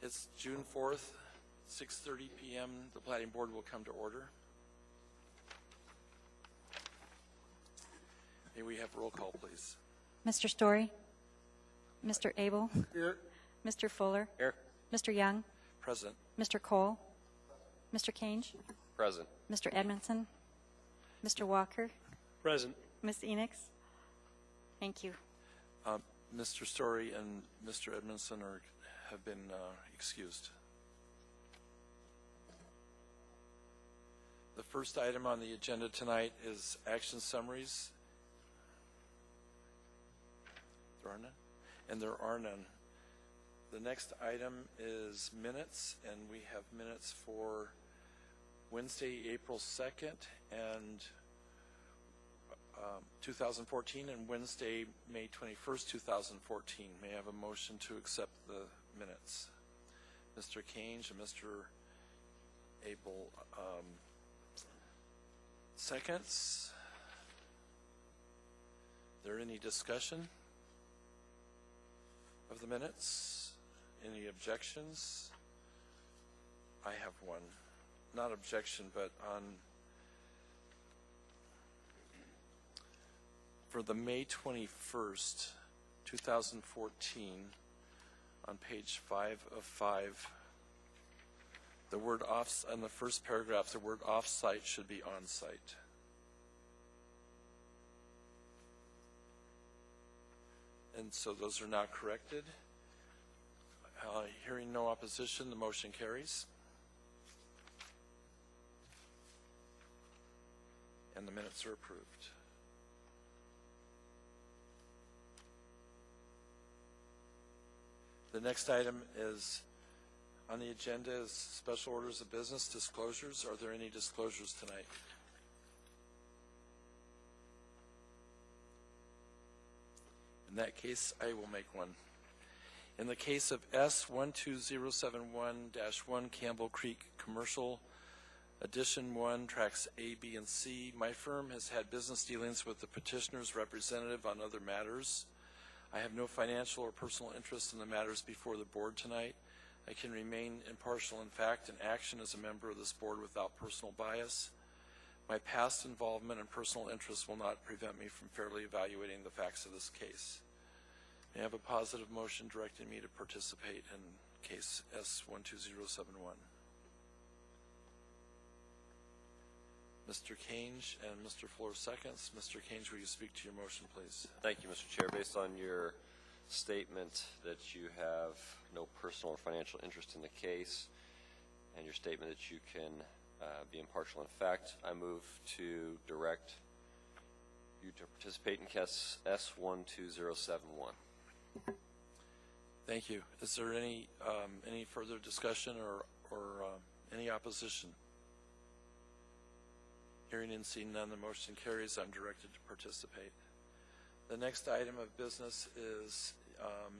It's June 4th, 6:30 p.m. The Platting Board will come to order. May we have roll call, please? Mr. Story? Mr. Abel? Here. Mr. Fuller? Here. Mr. Young? Present. Mr. Cole? Mr. Kange? Present. Mr. Edmondson? Mr. Walker? Present. Ms. Enix? Thank you. Mr. Story and Mr. Edmondson have been excused. The first item on the agenda tonight is action summaries. There are none? And there are none. The next item is minutes, and we have minutes for Wednesday, April 2nd, and 2014, and Wednesday, May 21st, 2014. May I have a motion to accept the minutes? Mr. Kange and Mr. Abel, seconds. Is there any discussion of the minutes? Any objections? I have one. Not objection, but for the May 21st, 2014, on page 5 of 5, the word off, on the first paragraph, the word off-site should be on-site. And so those are now corrected. Hearing no opposition, the motion carries. And the minutes are approved. The next item is on the agenda is special orders of business disclosures. Are there any disclosures tonight? In that case, I will make one. In the case of S12071-1 Campbell Creek Commercial Edition 1, Tracks A, B, and C, my firm has had business dealings with the petitioner's representative on other matters. I have no financial or personal interest in the matters before the board tonight. I can remain impartial in fact and action as a member of this board without personal bias. My past involvement and personal interest will not prevent me from fairly evaluating the facts of this case. May I have a positive motion directing me to participate in case S12071? Mr. Kange and Mr. Fuller seconds. Mr. Kange, will you speak to your motion, please? Thank you, Mr. Chair. Based on your statement that you have no personal or financial interest in the case and your statement that you can be impartial in fact, I move to direct you to participate in case S12071. Thank you. Is there any further discussion or any opposition? Hearing and seeing none, the motion carries. I'm directed to participate. The next item of business is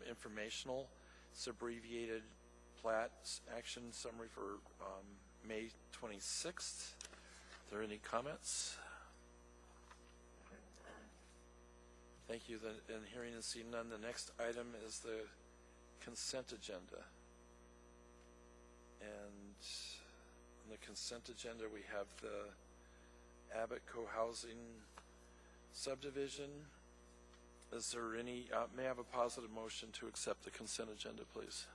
informational. It's abbreviated plat action summary for May 26th. Are there any comments? Thank you. In hearing and seeing none, the next item is the consent agenda. And on the consent agenda, we have the Abbott Co-Housing subdivision. Is there any, may I have a positive motion to accept the consent agenda, please?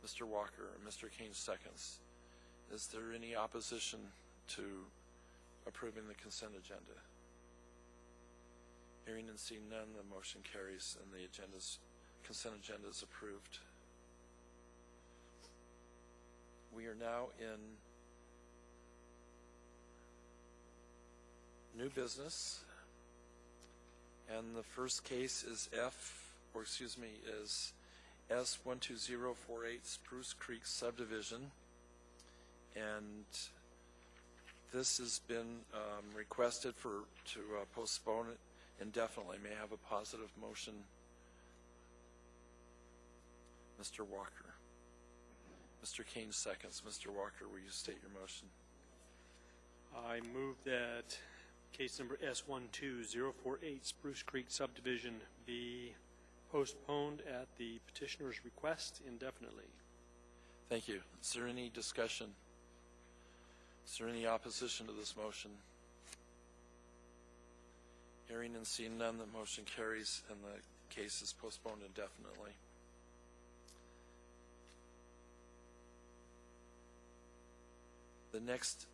Mr. Walker and Mr. Kange seconds. Is there any opposition to approving the consent agenda? Hearing and seeing none, the motion carries and the consent agenda is approved. We are now in new business, and the first case is S12048 Spruce Creek subdivision, and this has been requested to postpone it indefinitely. May I have a positive motion? Mr. Walker. Mr. Kange seconds. Mr. Walker, will you state your motion? I move that case number S12048 Spruce Creek subdivision be postponed at the petitioner's request indefinitely. Thank you. Is there any discussion? Is there any opposition to this motion? Hearing and seeing none, the motion carries and the case is postponed indefinitely. The next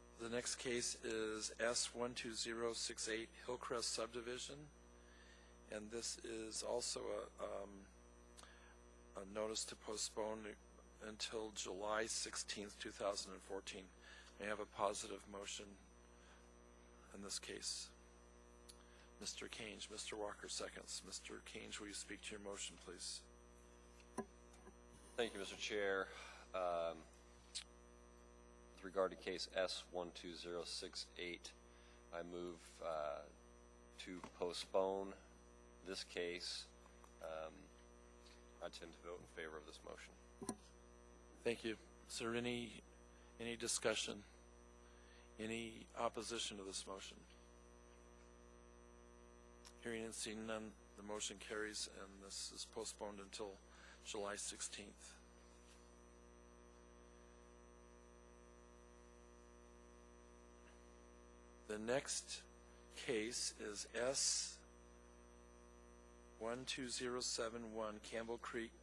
case is S12068 Hillcrest Subdivision, and this is also a notice to postpone until July 16th, 2014. May I have a positive motion in this case? Mr. Kange. Mr. Walker seconds. Mr. Kange, will you speak to your motion, please? Thank you, Mr. Chair. With regard to case S12068, I move to postpone this case. I tend to vote in favor of this motion. Thank you. Is there any discussion? Any opposition to this motion? Hearing and seeing none, the motion carries and this is postponed until July 16th. The next case is S12071 Campbell Creek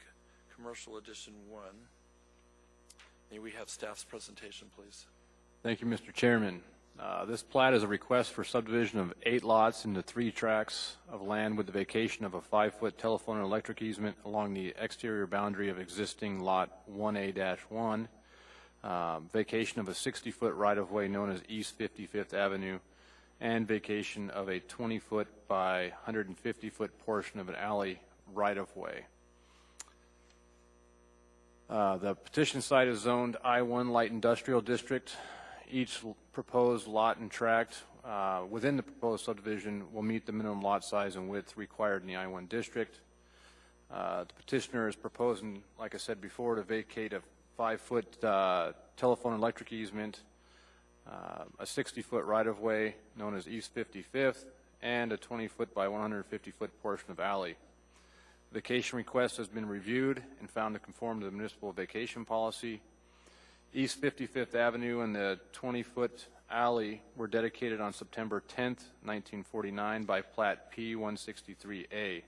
Commercial Edition 1. May we have staff's presentation, please? Thank you, Mr. Chairman. This plat is a request for subdivision of 8 lots into 3 tracts of land with the vacation of a 5-foot telephone and electric easement along the exterior boundary of existing lot 1A-1, vacation of a 60-foot right-of-way known as East 55th Avenue, and vacation of a 20-foot by 150-foot portion of an alley right-of-way. The petition site is zoned I-1 Light Industrial District. Each proposed lot and tract within the proposed subdivision will meet the minimum lot size and width required in the I-1 district. The petitioner is proposing, like I said before, to vacate a 5-foot telephone and electric easement, a 60-foot right-of-way known as East 55th, and a 20-foot by 150-foot portion of alley. Vacation request has been reviewed and found to conform to the municipal vacation policy. East 55th Avenue and the 20-foot alley were dedicated on September 10th, 1949 by Plat P-163A.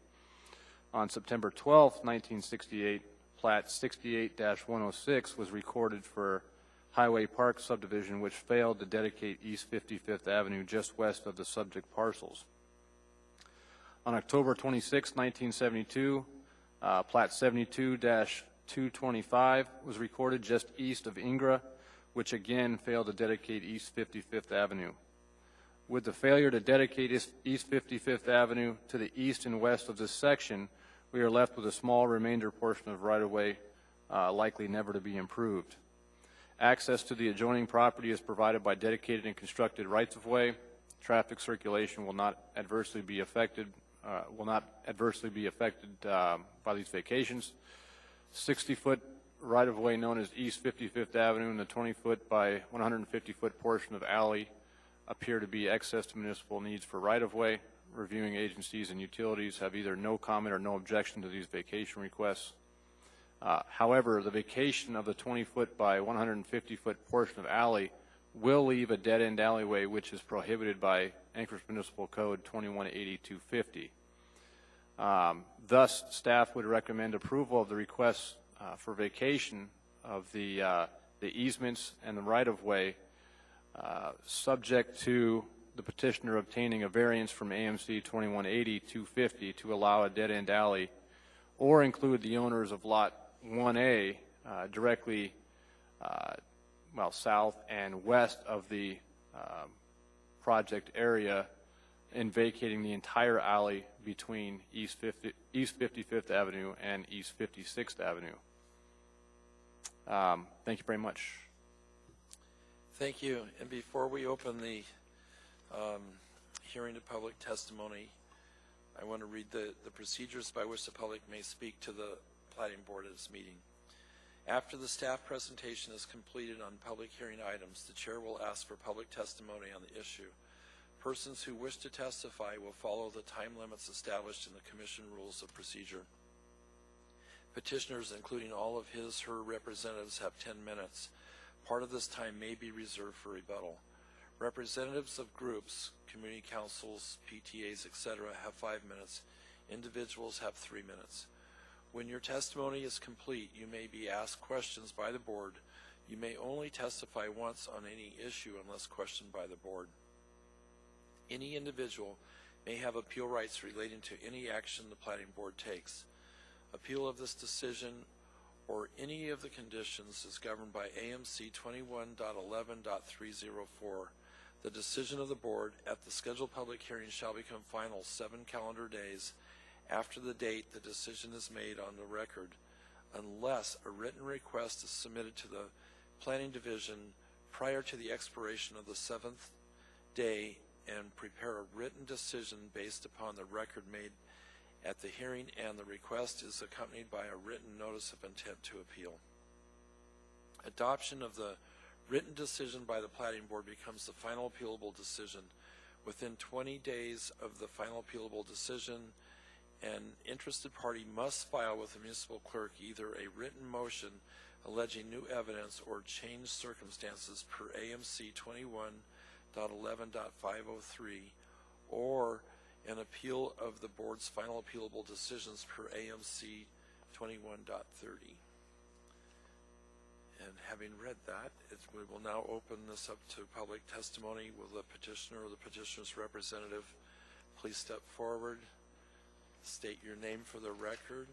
On September 12th, 1968, Plat 68-106 was recorded for Highway Park subdivision, which failed to dedicate East 55th Avenue just west of the subject parcels. On October 26, 1972, Plat 72-225 was recorded just east of Ingra, which again failed to dedicate East 55th Avenue. With the failure to dedicate East 55th Avenue to the east and west of this section, we are left with a small remainder portion of right-of-way likely never to be improved. Access to the adjoining property is provided by dedicated and constructed rights-of-way. Traffic circulation will not adversely be affected by these vacations. 60-foot right-of-way known as East 55th Avenue and the 20-foot by 150-foot portion of alley appear to be excess to municipal needs for right-of-way. Reviewing agencies and utilities have either no comment or no objection to these vacation requests. However, the vacation of the 20-foot by 150-foot portion of alley will leave a dead-end alleyway which is prohibited by Anchorage Municipal Code 2180-250. Thus, staff would recommend approval of the requests for vacation of the easements and the right-of-way subject to the petitioner obtaining a variance from AMC 2180-250 to allow a dead-end alley or include the owners of Lot 1A directly south and west of the project area in vacating the entire alley between East 55th Avenue and East 56th Avenue. Thank you very much. Thank you. And before we open the hearing to public testimony, I want to read the procedures by which the public may speak to the Platting Board at this meeting. After the staff presentation is completed on public hearing items, the chair will ask for public testimony on the issue. Persons who wish to testify will follow the time limits established in the Commission Rules of Procedure. Petitioners, including all of his/her representatives, have 10 minutes. Part of this time may be reserved for rebuttal. Representatives of groups, community councils, PTAs, etc., have 5 minutes. Individuals have 3 minutes. When your testimony is complete, you may be asked questions by the board. You may only testify once on any issue unless questioned by the board. Any individual may have appeal rights relating to any action the Platting Board takes. Appeal of this decision or any of the conditions is governed by AMC 21.11.304. The decision of the board at the scheduled public hearing shall become final 7 calendar days after the date the decision is made on the record, unless a written request is submitted to the Planning Division prior to the expiration of the 7th day and prepare a written decision based upon the record made at the hearing, and the request is accompanied by a written notice of intent to appeal. Adoption of the written decision by the Platting Board becomes the final appealable decision. Within 20 days of the final appealable decision, an interested party must file with the municipal clerk either a written motion alleging new evidence or changed circumstances per AMC 21.11.503 or an appeal of the board's final appealable decisions per AMC 21.30. And having read that, we will now open this up to public testimony. Will the petitioner or the petitioner's representative please step forward, state your name for the record.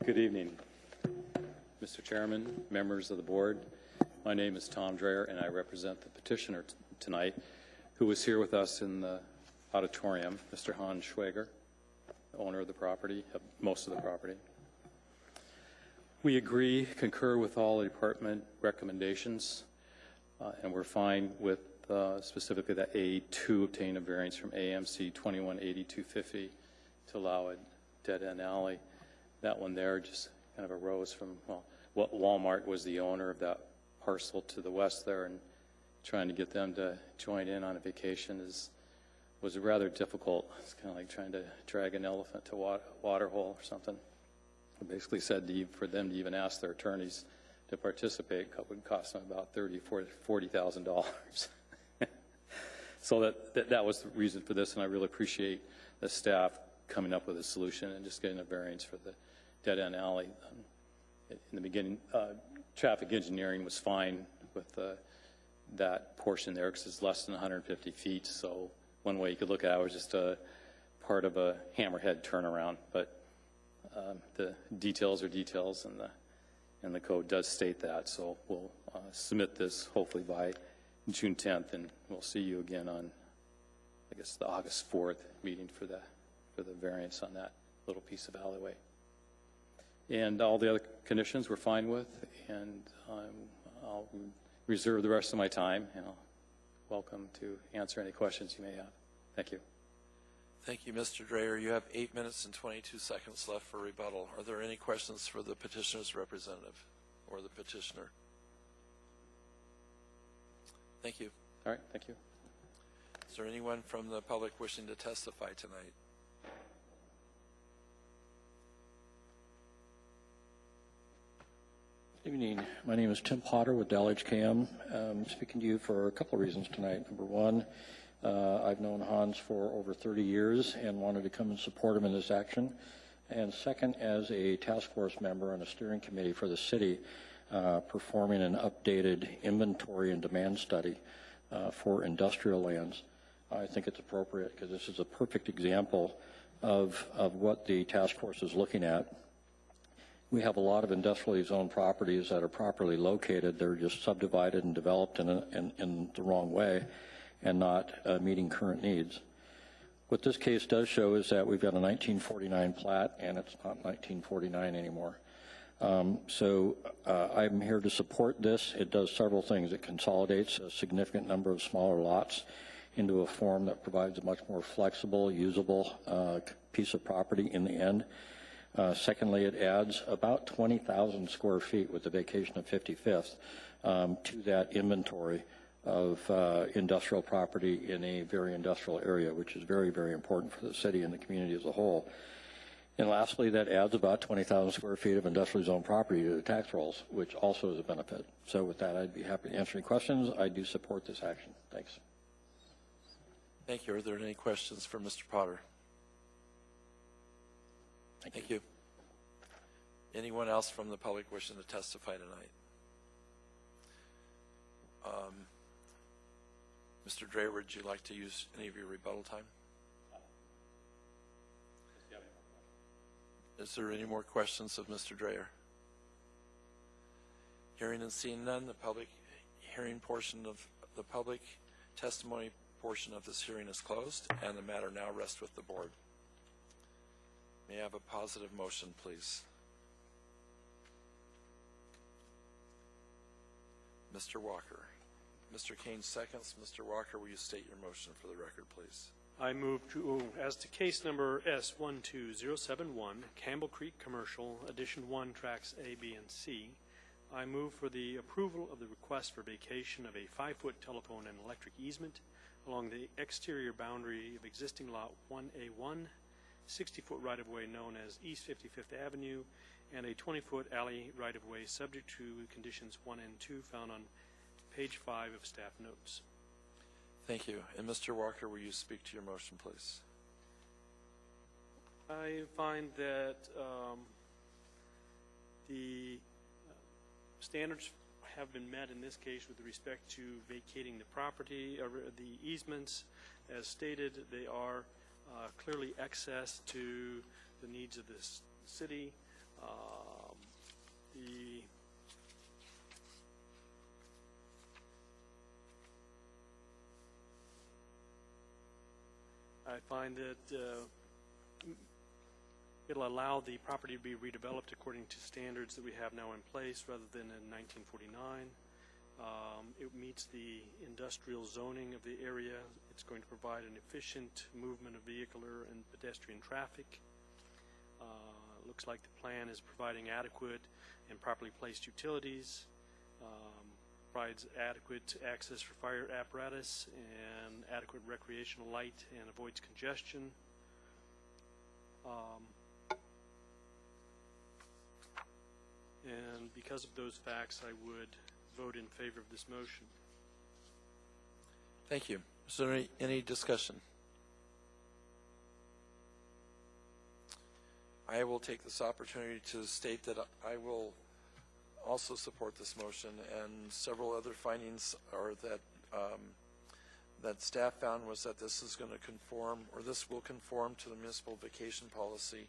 Good evening, Mr. Chairman, members of the board. My name is Tom Dreyer, and I represent the petitioner tonight, who is here with us in the auditorium, Mr. Hans Schwager, the owner of the property, most of the property. We concur with all the department recommendations, and we're fine with specifically that A2 obtain a variance from AMC 218250 to allow a dead-end alley. That one there just kind of arose from, well, what Walmart was the owner of that parcel to the west there, and trying to get them to join in on a vacation was rather difficult. It's kind of like trying to drag an elephant to a water hole or something. It basically said for them to even ask their attorneys to participate would cost them about $40,000. So that was the reason for this, and I really appreciate the staff coming up with a solution and just getting a variance for the dead-end alley. In the beginning, traffic engineering was fine with that portion there because it's less than 150 feet. So one way you could look at it was just a part of a hammerhead turnaround. But the details are details, and the code does state that. So we'll submit this hopefully by June 10th, and we'll see you again on, I guess, the August 4th meeting for the variance on that little piece of alleyway. And all the other conditions we're fine with, and I'll reserve the rest of my time, and I'll welcome to answer any questions you may have. Thank you. Thank you, Mr. Dreyer. You have 8 minutes and 22 seconds left for rebuttal. Are there any questions for the petitioner's representative or the petitioner? Thank you. All right, thank you. Is there anyone from the public wishing to testify tonight? Good evening. My name is Tim Potter with Dell HKM. I'm speaking to you for a couple of reasons tonight. Number one, I've known Hans for over 30 years and wanted to come and support him in this action. And second, as a task force member on a steering committee for the city, performing an updated inventory and demand study for industrial lands. I think it's appropriate because this is a perfect example of what the task force is looking at. We have a lot of industrially zoned properties that are properly located. They're just subdivided and developed in the wrong way and not meeting current needs. What this case does show is that we've got a 1949 plat, and it's not 1949 anymore. So I'm here to support this. It does several things. It consolidates a significant number of smaller lots into a form that provides a much more flexible, usable piece of property in the end. Secondly, it adds about 20,000 square feet with the vacation of 55th to that inventory of industrial property in a very industrial area, which is very, very important for the city and the community as a whole. And lastly, that adds about 20,000 square feet of industrially zoned property to the tax rolls, which also is a benefit. So with that, I'd be happy to answer any questions. I do support this action. Thanks. Thank you. Are there any questions for Mr. Potter? Thank you. Anyone else from the public wishing to testify tonight? Mr. Dreyer, would you like to use any of your rebuttal time? Is there any more questions of Mr. Dreyer? Hearing and seeing none, the public hearing portion of the public testimony portion of this hearing is closed, and the matter now rests with the board. May I have a positive motion, please? Mr. Walker. Mr. Kane seconds. Mr. Walker, will you state your motion for the record, please? I move to, as to case number S12071, Campbell Creek Commercial, Edition 1, Tracks A, B, and C, I move for the approval of the request for vacation of a 5-foot telephone and electric easement along the exterior boundary of existing Lot 1A1, 60-foot right-of-way known as East 55th Avenue, and a 20-foot alley right-of-way subject to conditions 1 and 2 found on page 5 of staff notes. Thank you. And Mr. Walker, will you speak to your motion, please? I find that the standards have been met in this case with respect to vacating the property, or the easements. As stated, they are clearly excess to the needs of this city. I find that it'll allow the property to be redeveloped according to standards that we have now in place rather than in 1949. It meets the industrial zoning of the area. It's going to provide an efficient movement of vehicular and pedestrian traffic. Looks like the plan is providing adequate and properly placed utilities, provides adequate access for fire apparatus and adequate recreational light, and avoids congestion. And because of those facts, I would vote in favor of this motion. Thank you. Is there any discussion? I will take this opportunity to state that I will also support this motion, and several other findings are that that staff found was that this is going to conform, or this will conform to the municipal vacation policy,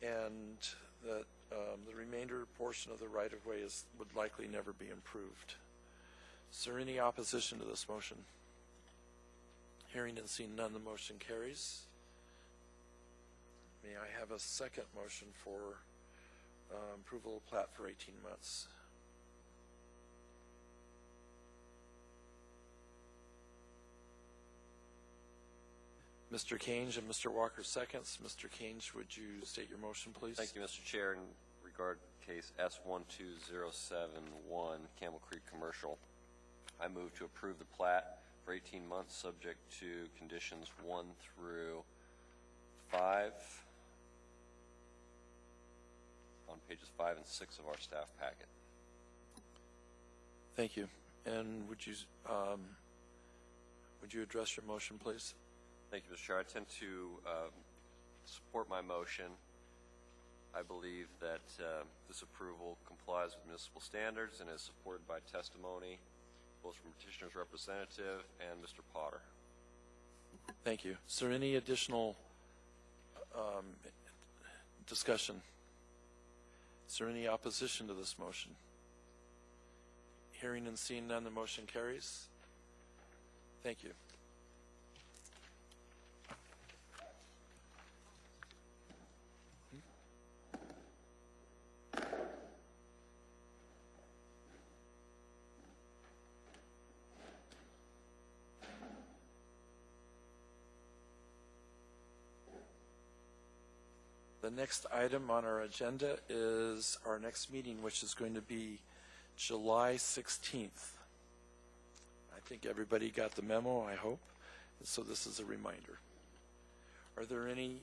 and that the remainder portion of the right-of-way would likely never be improved. Is there any opposition to this motion? Hearing and seeing none, the motion carries. May I have a second motion for approval of plat for 18 months? Mr. Kange and Mr. Walker seconds. Mr. Kange, would you state your motion, please? Thank you, Mr. Chair. In regard to case S12071, Camel Creek Commercial, I move to approve the plat for 18 months subject to conditions 1 through 5 on pages 5 and 6 of our staff packet. Thank you. And would you address your motion, please? Thank you, Mr. Chair. I tend to support my motion. I believe that this approval complies with municipal standards and is supported by testimony both from petitioner's representative and Mr. Potter. Thank you. Is there any additional discussion? Is there any opposition to this motion? Hearing and seeing none, the motion carries. Thank you. The next item on our agenda is our next meeting, which is going to be July 16th. I think everybody got the memo, I hope. So this is a reminder. Are there any,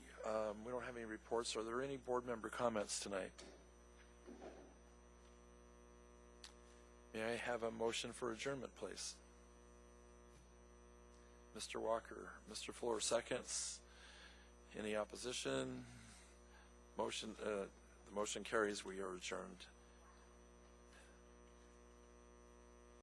we don't have any reports, are there any board member comments tonight? May I have a motion for adjournment, please? Mr. Walker, Mr. Fuller seconds. Any opposition? The motion carries. We are adjourned.